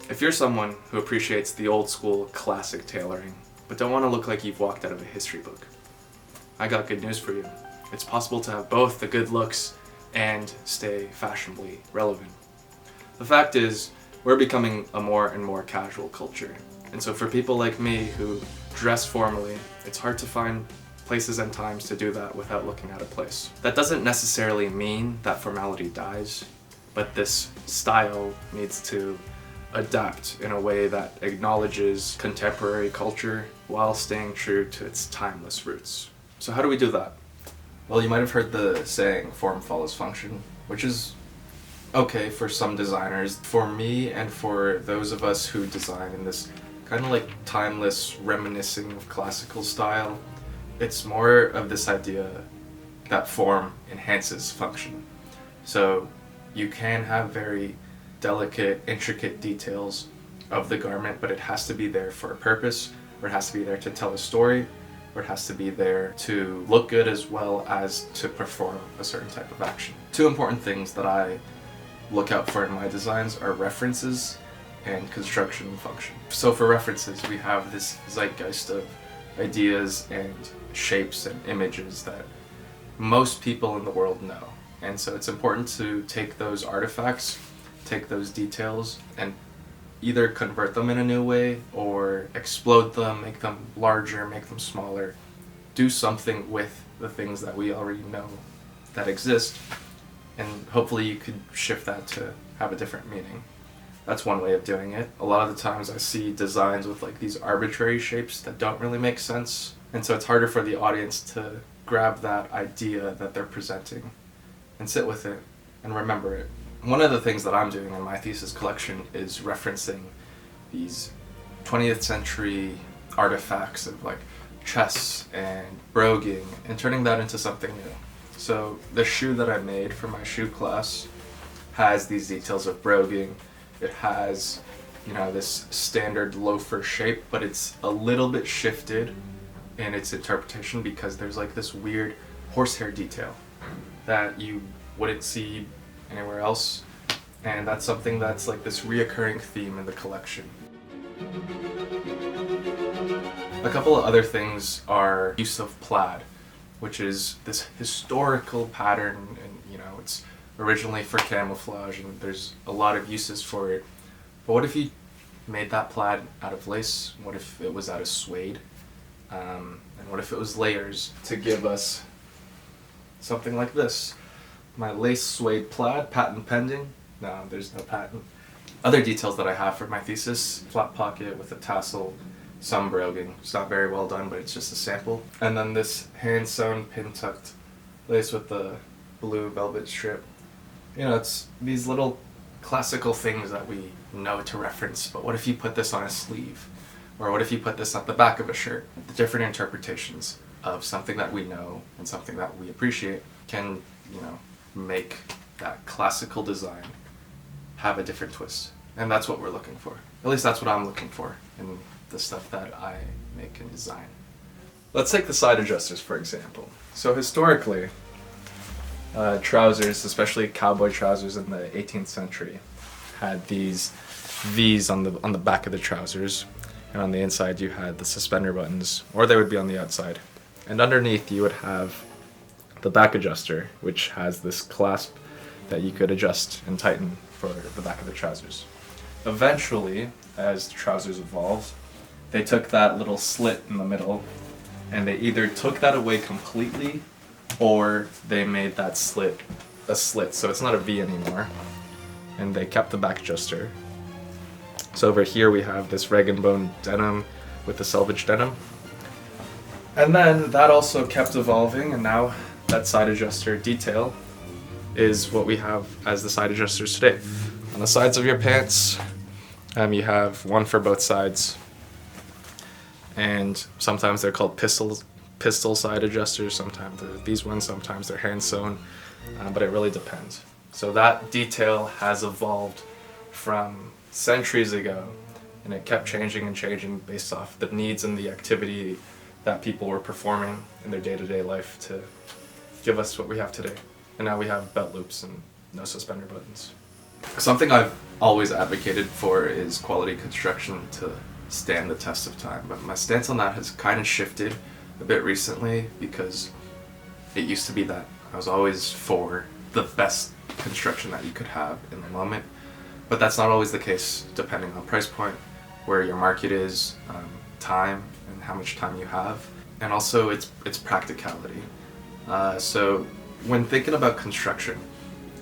If you're someone who appreciates the old school classic tailoring, but don't want to look like you've walked out of a history book, I got good news for you. It's possible to have both the good looks and stay fashionably relevant. The fact is, we're becoming a more and more casual culture. And so for people like me who dress formally, it's hard to find places and times to do that without looking out of place. That doesn't necessarily mean that formality dies, but this style needs to adapt in a way that acknowledges contemporary culture while staying true to its timeless roots. So how do we do that? Well, you might have heard the saying, form follows function, which is okay for some designers. For me and for those of us who design in this kind of like timeless reminiscing of classical style, it's more of this idea that form enhances function. So you can have very delicate, intricate details of the garment, but it has to be there for a purpose, or it has to be there to tell a story, or it has to be there to look good as well as to perform a certain type of action. Two important things that I look out for in my designs are references and construction and function. So for references, we have this zeitgeist of ideas and shapes and images that most people in the world know. And so it's important to take those artifacts, take those details, and either convert them in a new way or explode them, make them larger, make them smaller, do something with the things that we already know that exist, and hopefully you could shift that to have a different meaning. That's one way of doing it. A lot of the times I see designs with like these arbitrary shapes that don't really make sense, and so it's harder for the audience to grab that idea that they're presenting and sit with it and remember it. One of the things that I'm doing in my thesis collection is referencing these 20th century artifacts of like chess and broguing and turning that into something new. So the shoe that I made for my shoe class has these details of broguing. It has, this standard loafer shape, but it's a little bit shifted in its interpretation because there's like this weird horsehair detail that you wouldn't see anywhere else, and that's something that's like this reoccurring theme in the collection. A couple of other things are use of plaid, which is this historical pattern, and it's originally for camouflage and there's a lot of uses for it. But what if you made that plaid out of lace? What if it was out of suede? And what if it was layers to give us something like this? My lace suede plaid, patent pending. No, there's no patent. Other details that I have for my thesis: flat pocket with a tassel, some broguing. It's not very well done, but it's just a sample. And then this hand-sewn pin-tucked lace with the blue velvet strip. It's these little classical things that we know to reference, but what if you put this on a sleeve? Or what if you put this at the back of a shirt? The different interpretations of something that we know and something that we appreciate can, make that classical design have a different twist. And that's what we're looking for. At least that's what I'm looking for in the stuff that I make and design. Let's take the side adjusters, for example. So historically, trousers, especially cowboy trousers in the 18th century, had these V's on the back of the trousers, and on the inside you had the suspender buttons, or they would be on the outside. And underneath you would have the back adjuster, which has this clasp that you could adjust and tighten for the back of the trousers. Eventually, as the trousers evolved, they took that little slit in the middle, and they either took that away completely, or they made that slit a slit, so it's not a V anymore, and they kept the back adjuster. So over here we have this rag and bone denim with the selvage denim, and then that also kept evolving, and now that side adjuster detail is what we have as the side adjusters today. On the sides of your pants, you have one for both sides, and sometimes they're called pistol side adjusters, sometimes they're these ones, sometimes they're hand sewn, but it really depends. So that detail has evolved from centuries ago, and it kept changing and changing based off the needs and the activity that people were performing in their day-to-day life to give us what we have today. And now we have belt loops and no suspender buttons. Something I've always advocated for is quality construction to stand the test of time, but my stance on that has kind of shifted a bit recently because it used to be that I was always for the best construction that you could have in the moment, but that's not always the case depending on price point, where your market is, time, and how much time you have, and also its practicality. So when thinking about construction,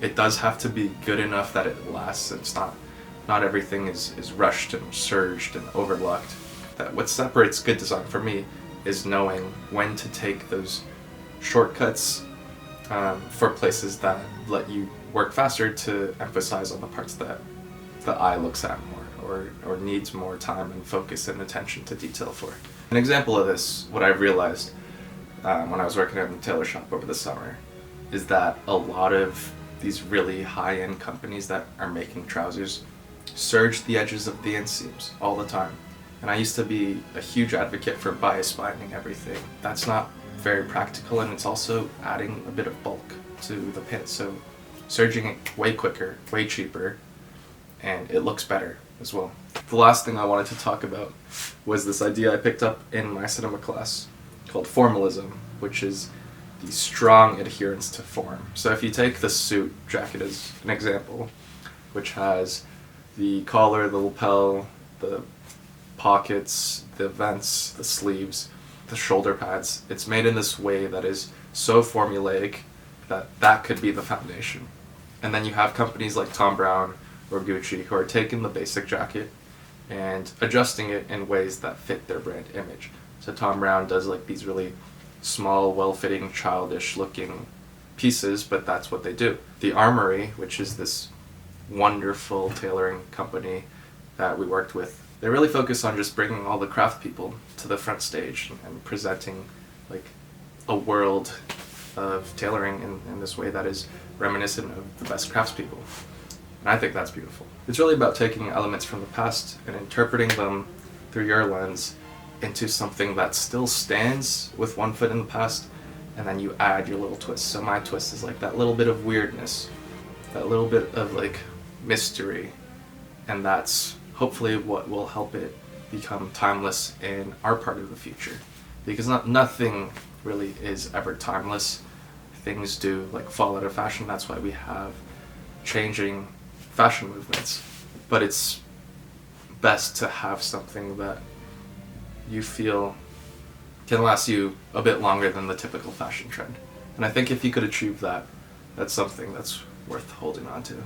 it does have to be good enough that it lasts. It's not everything is rushed and surged and overlooked. That what separates good design for me is knowing when to take those shortcuts for places that let you work faster to emphasize on the parts that the eye looks at more or needs more time and focus and attention to detail for. An example of this, what I've realized when I was working in the tailor shop over the summer, is that a lot of these really high-end companies that are making trousers serge the edges of the inseams all the time. And I used to be a huge advocate for bias binding everything. That's not very practical, and it's also adding a bit of bulk to the pin. So serging it way quicker, way cheaper, and it looks better as well. The last thing I wanted to talk about was this idea I picked up in my cinema class called formalism, which is the strong adherence to form. So if you take the suit jacket as an example, which has the collar, the lapel, the pockets, the vents, the sleeves, the shoulder pads, it's made in this way that is so formulaic that that could be the foundation. And then you have companies like Thom Browne or Gucci who are taking the basic jacket and adjusting it in ways that fit their brand image. So Thom Browne does like these really small, well-fitting, childish-looking pieces, but that's what they do. The Armory, which is this wonderful tailoring company that we worked with, they really focus on just bringing all the craft people to the front stage and presenting like a world of tailoring in this way that is reminiscent of the best craftspeople. And I think that's beautiful. It's really about taking elements from the past and interpreting them through your lens into something that still stands with one foot in the past, and then you add your little twist. So my twist is like that little bit of weirdness, that little bit of like mystery, and that's hopefully what will help it become timeless in our part of the future. Because nothing really is ever timeless. Things do like fall out of fashion. That's why we have changing fashion movements. But it's best to have something that you feel can last you a bit longer than the typical fashion trend. And I think if you could achieve that, that's something that's worth holding on to.